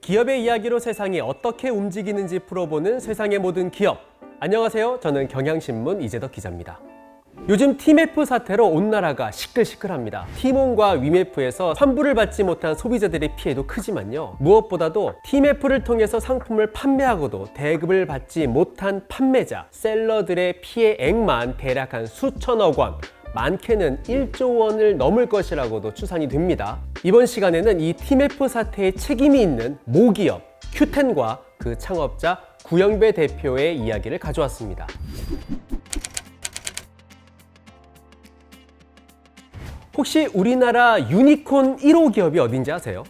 기업의 이야기로 세상이 어떻게 움직이는지 풀어보는 세상의 모든 기업. 안녕하세요. 저는 경향신문 이재덕 기자입니다. 요즘 티맵프 사태로 온 나라가 시끌시끌합니다. 티몬과 위맵프에서 환불을 받지 못한 소비자들의 피해도 크지만요. 무엇보다도 티맵프를 통해서 상품을 판매하고도 대급을 받지 못한 판매자, 셀러들의 피해액만 대략 한 수천억 원, 많게는 1조 원을 넘을 것이라고도 추산이 됩니다. 이번 시간에는 이 티맵프 사태에 책임이 있는 모기업 큐텐과 그 창업자 구영배 대표의 이야기를 가져왔습니다. 혹시 우리나라 유니콘 1호 기업이 어딘지 아세요?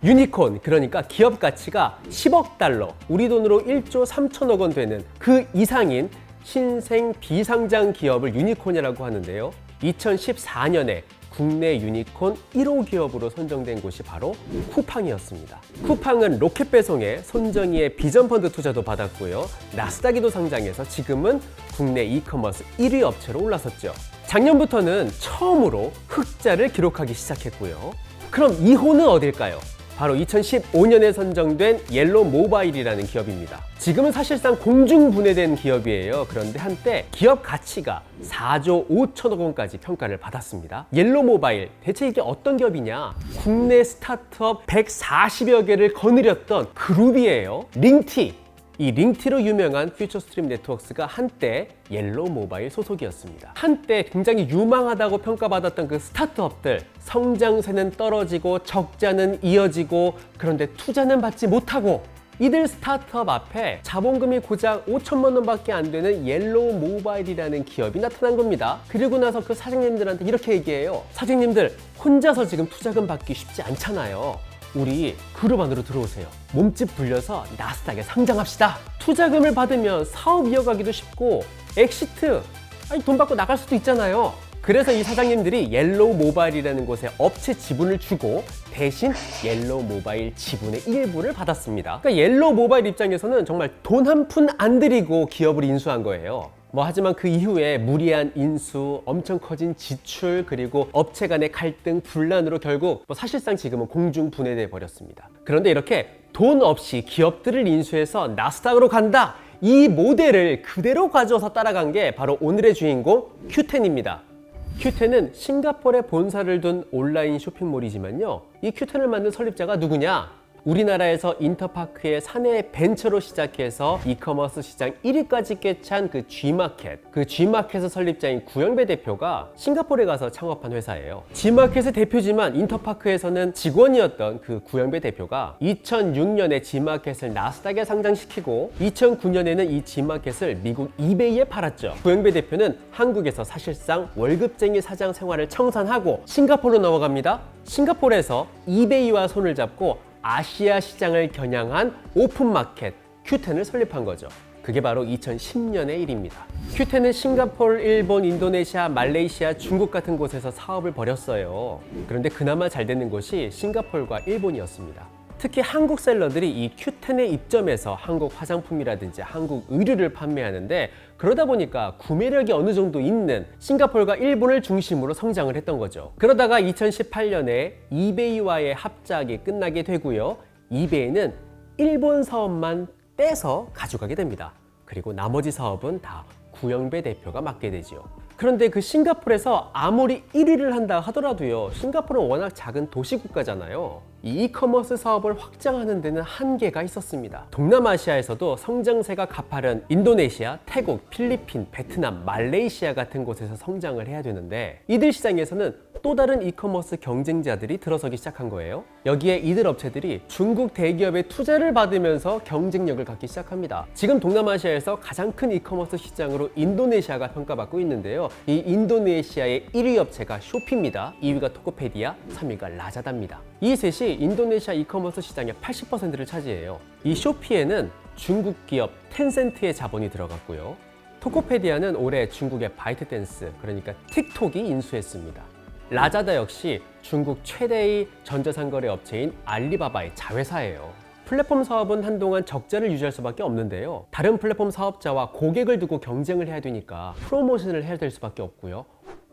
유니콘, 그러니까 기업 가치가 10억 달러, 우리 돈으로 1조 3천억 원 되는 그 이상인 신생 비상장 기업을 유니콘이라고 하는데요. 2014년에 국내 유니콘 1호 기업으로 선정된 곳이 바로 쿠팡이었습니다. 쿠팡은 로켓 배송에 손정희의 비전펀드 투자도 받았고요. 나스닥에도 상장해서 지금은 국내 이커머스 1위 업체로 올라섰죠. 작년부터는 처음으로 흑자를 기록하기 시작했고요. 그럼 2호는 어딜까요? 바로 2015년에 선정된 옐로우 모바일이라는 기업입니다. 지금은 사실상 공중분해된 기업이에요. 그런데 한때 기업 가치가 4조 5천억 원까지 평가를 받았습니다. 옐로우 모바일, 대체 이게 어떤 기업이냐? 국내 스타트업 140여 개를 거느렸던 그룹이에요. 링티. 이 링티로 유명한 퓨처스트림 네트워크스가 한때 옐로우 모바일 소속이었습니다. 한때 굉장히 유망하다고 평가받았던 그 스타트업들, 성장세는 떨어지고 적자는 이어지고, 그런데 투자는 받지 못하고, 이들 스타트업 앞에 자본금이 고작 5천만 원밖에 안 되는 옐로우 모바일이라는 기업이 나타난 겁니다. 그리고 나서 그 사장님들한테 이렇게 얘기해요. 사장님들, 혼자서 지금 투자금 받기 쉽지 않잖아요. 우리 그룹 안으로 들어오세요. 몸집 불려서 나스닥에 상장합시다. 투자금을 받으면 사업 이어가기도 쉽고 엑시트, 돈 받고 나갈 수도 있잖아요. 그래서 이 사장님들이 옐로우 모바일이라는 곳에 업체 지분을 주고 대신 옐로우 모바일 지분의 일부를 받았습니다. 그러니까 옐로우 모바일 입장에서는 정말 돈 한 푼 안 들이고 기업을 인수한 거예요. 하지만 그 이후에 무리한 인수, 엄청 커진 지출, 그리고 업체 간의 갈등, 분란으로 결국 사실상 지금은 공중분해돼 버렸습니다. 그런데 이렇게 돈 없이 기업들을 인수해서 나스닥으로 간다! 이 모델을 그대로 가져와서 따라간 게 바로 오늘의 주인공 큐텐입니다. 큐텐은 싱가포르에 본사를 둔 온라인 쇼핑몰이지만요. 이 큐텐을 만든 설립자가 누구냐? 우리나라에서 인터파크의 사내 벤처로 시작해서 이커머스 시장 1위까지 꿰찬 그 G마켓, 그 G마켓의 설립자인 구영배 대표가 싱가포르에 가서 창업한 회사예요. G마켓의 대표지만 인터파크에서는 직원이었던 그 구영배 대표가 2006년에 G마켓을 나스닥에 상장시키고 2009년에는 이 G마켓을 미국 이베이에 팔았죠. 구영배 대표는 한국에서 사실상 월급쟁이 사장 생활을 청산하고 싱가포르로 넘어갑니다. 싱가포르에서 이베이와 손을 잡고 아시아 시장을 겨냥한 오픈마켓 큐텐을 설립한 거죠. 그게 바로 2010년의 일입니다. 큐텐은 싱가포르, 일본, 인도네시아, 말레이시아, 중국 같은 곳에서 사업을 벌였어요. 그런데 그나마 잘 되는 곳이 싱가포르와 일본이었습니다. 특히 한국 셀러들이 이 큐텐에 입점해서 한국 화장품이라든지 한국 의류를 판매하는데, 그러다 보니까 구매력이 어느 정도 있는 싱가포르가 일본을 중심으로 성장을 했던 거죠. 그러다가 2018년에 이베이와의 합작이 끝나게 되고요. 이베이는 일본 사업만 떼서 가져가게 됩니다. 그리고 나머지 사업은 다 구영배 대표가 맡게 되죠. 그런데 그 싱가포르에서 아무리 1위를 한다 하더라도요, 싱가포르는 워낙 작은 도시국가잖아요. 이 이커머스 사업을 확장하는 데는 한계가 있었습니다. 동남아시아에서도 성장세가 가파른 인도네시아, 태국, 필리핀, 베트남, 말레이시아 같은 곳에서 성장을 해야 되는데, 이들 시장에서는 또 다른 이커머스 경쟁자들이 들어서기 시작한 거예요. 여기에 이들 업체들이 중국 대기업의 투자를 받으면서 경쟁력을 갖기 시작합니다. 지금 동남아시아에서 가장 큰 이커머스 시장으로 인도네시아가 평가받고 있는데요. 이 인도네시아의 1위 업체가 쇼피입니다. 2위가 토코페디아, 3위가 라자다입니다. 이 셋이 인도네시아 이커머스 시장의 80%를 차지해요. 이 쇼피에는 중국 기업 텐센트의 자본이 들어갔고요. 토코페디아는 올해 중국의 바이트댄스, 그러니까 틱톡이 인수했습니다. 라자다 역시 중국 최대의 전자상거래 업체인 알리바바의 자회사예요. 플랫폼 사업은 한동안 적자를 유지할 수밖에 없는데요. 다른 플랫폼 사업자와 고객을 두고 경쟁을 해야 되니까 프로모션을 해야 될 수밖에 없고요.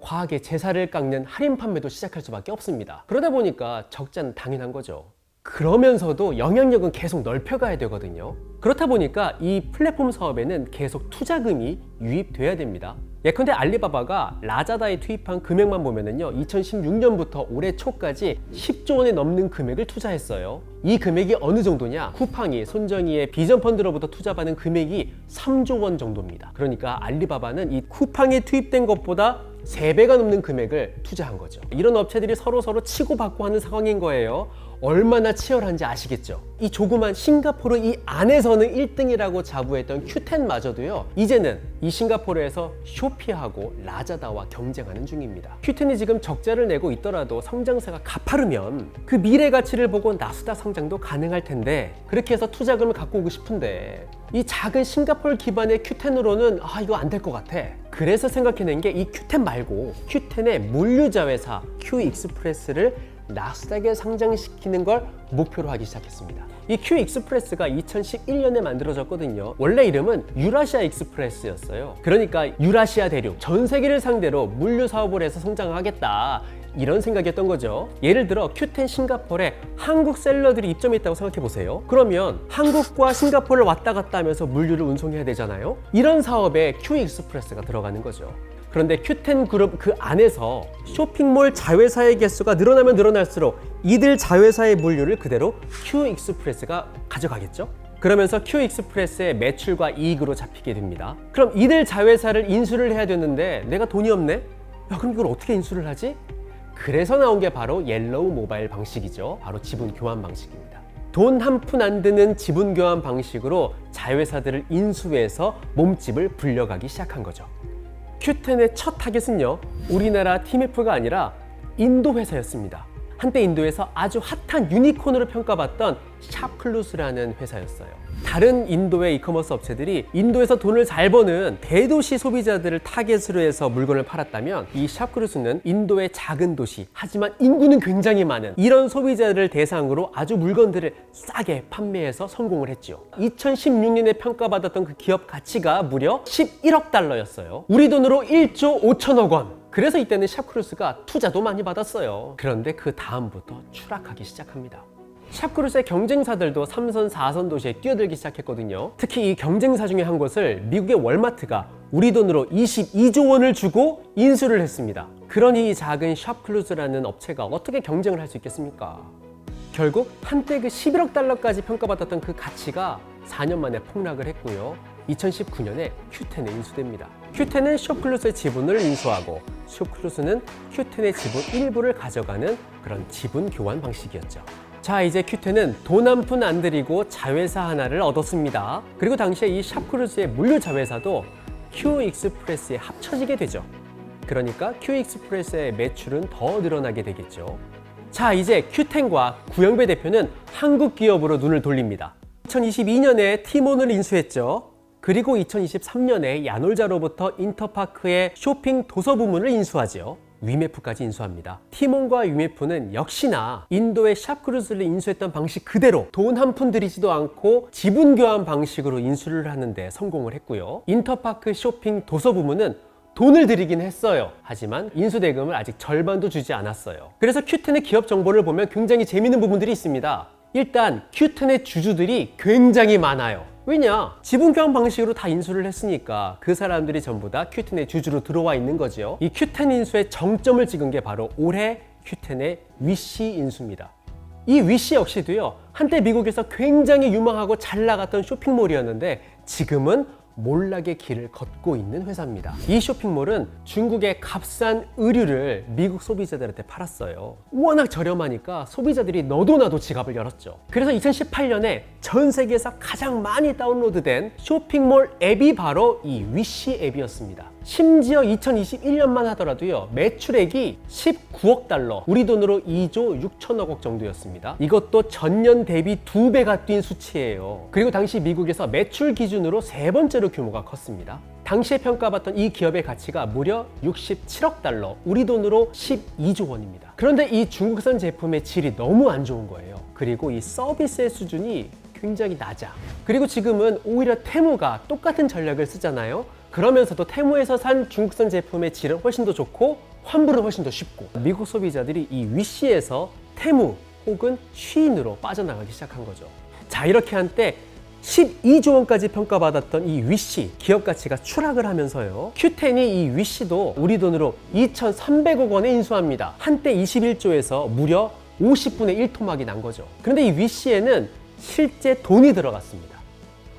과하게 제사를 깎는 할인 판매도 시작할 수밖에 없습니다. 그러다 보니까 적자는 당연한 거죠. 그러면서도 영향력은 계속 넓혀가야 되거든요. 그렇다 보니까 이 플랫폼 사업에는 계속 투자금이 유입돼야 됩니다. 예컨대 알리바바가 라자다에 투입한 금액만 보면은요, 2016년부터 올해 초까지 10조 원에 넘는 금액을 투자했어요. 이 금액이 어느 정도냐? 쿠팡이 손정희의 비전 펀드로부터 투자받은 금액이 3조 원 정도입니다. 그러니까 알리바바는 이 쿠팡에 투입된 것보다 3배가 넘는 금액을 투자한 거죠. 이런 업체들이 서로 치고받고 하는 상황인 거예요. 얼마나 치열한지 아시겠죠? 이 조그만 싱가포르 이 안에서는 1등이라고 자부했던 큐텐마저도요, 이제는 이 싱가포르에서 쇼피하고 라자다와 경쟁하는 중입니다. 큐텐이 지금 적자를 내고 있더라도 성장세가 가파르면 그 미래 가치를 보고 나스닥 성장도 가능할 텐데, 그렇게 해서 투자금을 갖고 오고 싶은데 이 작은 싱가포르 기반의 큐텐으로는 이거 안 될 것 같아. 그래서 생각해낸 게 이 큐텐 말고 큐텐의 물류자회사 큐익스프레스를 나스닥에 상장시키는 걸 목표로 하기 시작했습니다. 이 큐익스프레스가 2011년에 만들어졌거든요. 원래 이름은 유라시아 익스프레스였어요. 그러니까 유라시아 대륙 전 세계를 상대로 물류 사업을 해서 성장하겠다, 이런 생각이었던 거죠. 예를 들어 큐텐 싱가포르에 한국 셀러들이 입점했다고 생각해 보세요. 그러면 한국과 싱가포르를 왔다 갔다 하면서 물류를 운송해야 되잖아요. 이런 사업에 큐익스프레스가 들어가는 거죠. 그런데 큐텐 그룹 그 안에서 쇼핑몰 자회사의 개수가 늘어나면 늘어날수록 이들 자회사의 물류를 그대로 큐익스프레스가 가져가겠죠. 그러면서 큐익스프레스의 매출과 이익으로 잡히게 됩니다. 그럼 이들 자회사를 인수를 해야 되는데 내가 돈이 없네? 그럼 이걸 어떻게 인수를 하지? 그래서 나온 게 바로 옐로우 모바일 방식이죠. 바로 지분 교환 방식입니다. 돈 한 푼 안 드는 지분 교환 방식으로 자회사들을 인수해서 몸집을 불려가기 시작한 거죠. 큐텐의 첫 타겟은요, 우리나라 티메프가 아니라 인도 회사였습니다. 한때 인도에서 아주 핫한 유니콘으로 평가받던 샵클루스라는 회사였어요. 다른 인도의 이커머스 업체들이 인도에서 돈을 잘 버는 대도시 소비자들을 타겟으로 해서 물건을 팔았다면, 이 샵클루스는 인도의 작은 도시, 하지만 인구는 굉장히 많은 이런 소비자들을 대상으로 아주 물건들을 싸게 판매해서 성공을 했죠. 2016년에 평가받았던 그 기업 가치가 무려 11억 달러였어요. 우리 돈으로 1조 5천억 원. 그래서 이때는 샵크루스가 투자도 많이 받았어요. 그런데 그 다음부터 추락하기 시작합니다. 샵크루스의 경쟁사들도 3선, 4선 도시에 뛰어들기 시작했거든요. 특히 이 경쟁사 중에 한 곳을 미국의 월마트가 우리 돈으로 22조 원을 주고 인수를 했습니다. 그러니 이 작은 샵클루스라는 업체가 어떻게 경쟁을 할 수 있겠습니까? 결국 한때 그 11억 달러까지 평가받았던 그 가치가 4년 만에 폭락을 했고요. 2019년에 큐텐에 인수됩니다. 큐텐은 샵클루스의 지분을 인수하고 샵클루스는 큐텐의 지분 일부를 가져가는 그런 지분 교환 방식이었죠. 자, 이제 큐텐은 돈 한 푼 안 들이고 자회사 하나를 얻었습니다. 그리고 당시에 이 샵크루스의 물류 자회사도 큐익스프레스에 합쳐지게 되죠. 그러니까 큐익스프레스의 매출은 더 늘어나게 되겠죠. 자, 이제 큐텐과 구영배 대표는 한국 기업으로 눈을 돌립니다. 2022년에 티몬을 인수했죠. 그리고 2023년에 야놀자로부터 인터파크의 쇼핑 도서 부문을 인수하죠. 위메프까지 인수합니다. 티몬과 위메프는 역시나 인도의 샵크루스를 인수했던 방식 그대로 돈 한 푼 들이지도 않고 지분 교환 방식으로 인수를 하는데 성공을 했고요. 인터파크 쇼핑 도서 부문은 돈을 들이긴 했어요. 하지만 인수대금을 아직 절반도 주지 않았어요. 그래서 큐텐의 기업 정보를 보면 굉장히 재미있는 부분들이 있습니다. 일단 큐텐의 주주들이 굉장히 많아요. 왜냐? 지분 교환 방식으로 다 인수를 했으니까 그 사람들이 전부 다 큐텐의 주주로 들어와 있는 거죠. 이 큐텐 인수의 정점을 찍은 게 바로 올해 큐텐의 위시 인수입니다. 이 위시 역시도요, 한때 미국에서 굉장히 유망하고 잘 나갔던 쇼핑몰이었는데 지금은 몰락의 길을 걷고 있는 회사입니다. 이 쇼핑몰은 중국의 값싼 의류를 미국 소비자들한테 팔았어요. 워낙 저렴하니까 소비자들이 너도 나도 지갑을 열었죠. 그래서 2018년에 전 세계에서 가장 많이 다운로드된 쇼핑몰 앱이 바로 이 위시 앱이었습니다. 심지어 2021년만 하더라도요, 매출액이 19억 달러, 우리 돈으로 2조 6천억 원 정도였습니다. 이것도 전년 대비 2배가 뛴 수치예요. 그리고 당시 미국에서 매출 기준으로 세 번째로 규모가 컸습니다. 당시에 평가받던 이 기업의 가치가 무려 67억 달러, 우리 돈으로 12조 원입니다. 그런데 이 중국산 제품의 질이 너무 안 좋은 거예요. 그리고 이 서비스의 수준이 굉장히 낮아. 그리고 지금은 오히려 테무가 똑같은 전략을 쓰잖아요. 그러면서도 테무에서 산 중국산 제품의 질은 훨씬 더 좋고 환불은 훨씬 더 쉽고, 미국 소비자들이 이 위시에서 테무 혹은 쉬인으로 빠져나가기 시작한 거죠. 자, 이렇게 한때 12조 원까지 평가받았던 이 위시 기업 가치가 추락을 하면서요, Q10이 이 위시도 우리 돈으로 2,300억 원에 인수합니다. 한때 21조에서 무려 50분의 1 토막이 난 거죠. 그런데 이 위시에는 실제 돈이 들어갔습니다.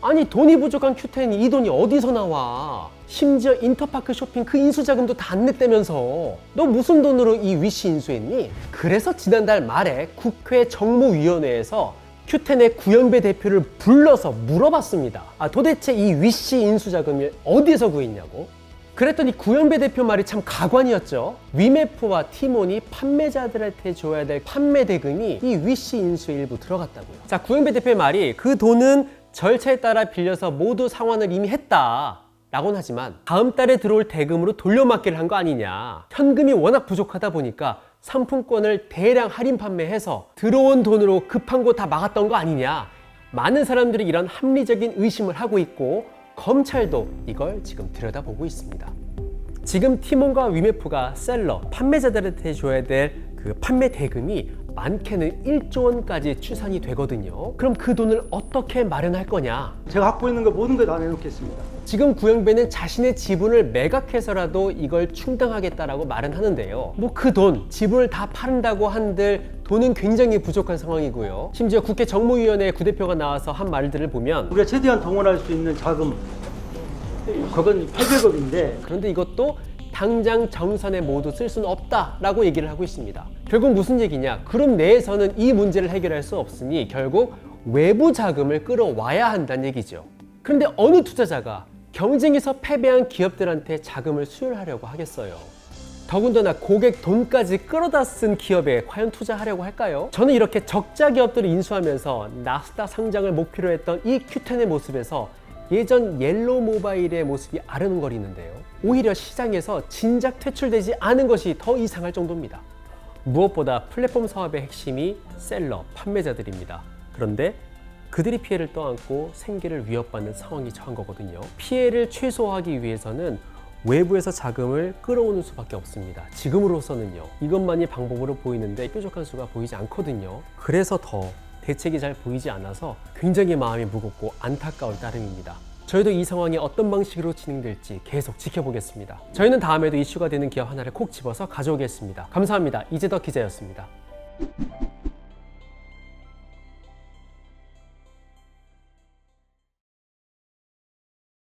아니, 돈이 부족한 Q10이 이 돈이 어디서 나와? 심지어 인터파크 쇼핑 그 인수자금도 다 안 냈다면서. 너 무슨 돈으로 이 위시 인수했니? 그래서 지난달 말에 국회 정무위원회에서 Q10의 구연배 대표를 불러서 물어봤습니다. 도대체 이 위시 인수자금을 어디서 구했냐고? 그랬더니 구연배 대표 말이 참 가관이었죠. 위메프와 티몬이 판매자들한테 줘야 될 판매 대금이 이 위시 인수의 일부 들어갔다고요. 자, 구연배 대표의 말이 그 돈은 절차에 따라 빌려서 모두 상환을 이미 했다 라고는 하지만 다음 달에 들어올 대금으로 돌려막기를 한 거 아니냐. 현금이 워낙 부족하다 보니까 상품권을 대량 할인 판매해서 들어온 돈으로 급한 거 다 막았던 거 아니냐. 많은 사람들이 이런 합리적인 의심을 하고 있고 검찰도 이걸 지금 들여다보고 있습니다. 지금 티몬과 위메프가 셀러, 판매자들한테 줘야 될 그 판매 대금이 많게는 1조 원까지 추산이 되거든요. 그럼 그 돈을 어떻게 마련할 거냐? 제가 갖고 있는 거 모든 거 다 내놓겠습니다. 지금 구영배는 자신의 지분을 매각해서라도 이걸 충당하겠다라고 말은 하는데요. 뭐 그 돈, 지분을 다 팔은다고 한들 돈은 굉장히 부족한 상황이고요. 심지어 국회 정무위원회 구대표가 나와서 한 말들을 보면 우리가 최대한 동원할 수 있는 자금, 그건 800억인데 그런데 이것도 당장 정산에 모두 쓸 수는 없다라고 얘기를 하고 있습니다. 결국 무슨 얘기냐? 그룹 내에서는 이 문제를 해결할 수 없으니 결국 외부 자금을 끌어와야 한다는 얘기죠. 그런데 어느 투자자가 경쟁에서 패배한 기업들한테 자금을 수혈하려고 하겠어요? 더군다나 고객 돈까지 끌어다 쓴 기업에 과연 투자하려고 할까요? 저는 이렇게 적자 기업들을 인수하면서 나스닥 상장을 목표로 했던 이 Q10의 모습에서 예전 옐로우 모바일의 모습이 아른거리는데요. 오히려 시장에서 진작 퇴출되지 않은 것이 더 이상할 정도입니다. 무엇보다 플랫폼 사업의 핵심이 셀러, 판매자들입니다. 그런데 그들이 피해를 떠안고 생계를 위협받는 상황이 처한 거거든요. 피해를 최소화하기 위해서는 외부에서 자금을 끌어오는 수밖에 없습니다. 지금으로서는요. 이것만이 방법으로 보이는데 뾰족한 수가 보이지 않거든요. 그래서 더 대책이 잘 보이지 않아서 굉장히 마음이 무겁고 안타까울 따름입니다. 저희도 이 상황이 어떤 방식으로 진행될지 계속 지켜보겠습니다. 저희는 다음에도 이슈가 되는 기업 하나를 콕 집어서 가져오겠습니다. 감사합니다. 이재덕 기자였습니다.